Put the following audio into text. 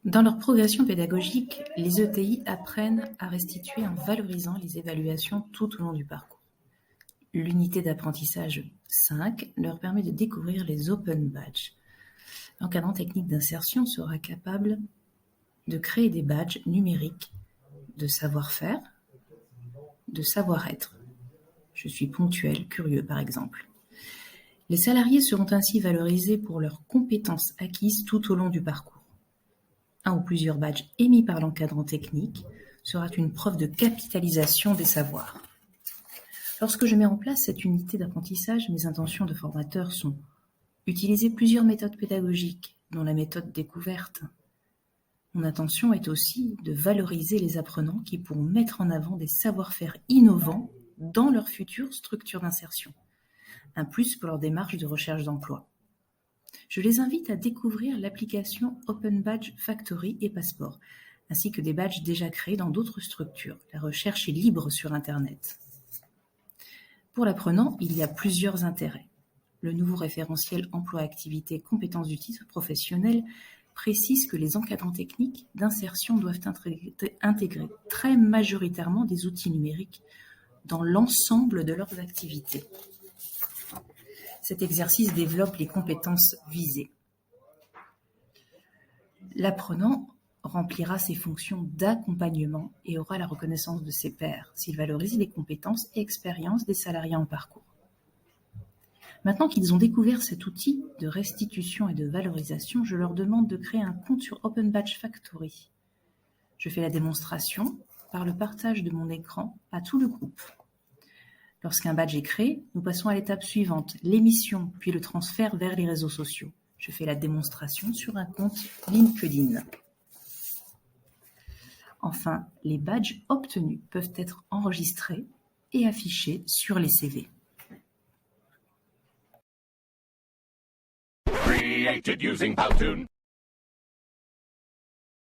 Dans leur progression pédagogique, les ETI apprennent à restituer en valorisant les évaluations tout au long du parcours. L'unité d'apprentissage 5 leur permet de découvrir les Open Badges. L'encadrant technique d'insertion sera capable de créer des badges numériques de savoir-faire, de savoir-être. Je suis ponctuel, curieux par exemple. Les salariés seront ainsi valorisés pour leurs compétences acquises tout au long du parcours. Un ou plusieurs badges émis par l'encadrant technique sera une preuve de capitalisation des savoirs. Lorsque je mets en place cette unité d'apprentissage, mes intentions de formateur sont utiliser plusieurs méthodes pédagogiques, dont la méthode découverte. Mon intention est aussi de valoriser les apprenants qui pourront mettre en avant des savoir-faire innovants dans leur future structure d'insertion. Un plus pour leur démarche de recherche d'emploi. Je les invite à découvrir l'application Open Badge Factory et Passport, ainsi que des badges déjà créés dans d'autres structures. La recherche est libre sur Internet. Pour l'apprenant, il y a plusieurs intérêts. Le nouveau référentiel emploi-activité compétences du titre professionnel précise que les encadrants techniques d'insertion doivent intégrer très majoritairement des outils numériques dans l'ensemble de leurs activités. Cet exercice développe les compétences visées. L'apprenant remplira ses fonctions d'accompagnement et aura la reconnaissance de ses pairs s'il valorise les compétences et expériences des salariés en parcours. Maintenant qu'ils ont découvert cet outil de restitution et de valorisation, je leur demande de créer un compte sur Open Badge Factory. Je fais la démonstration par le partage de mon écran à tout le groupe. Lorsqu'un badge est créé, nous passons à l'étape suivante, l'émission, puis le transfert vers les réseaux sociaux. Je fais la démonstration sur un compte LinkedIn. Enfin, les badges obtenus peuvent être enregistrés et affichés sur les CV. Created using Powtoon.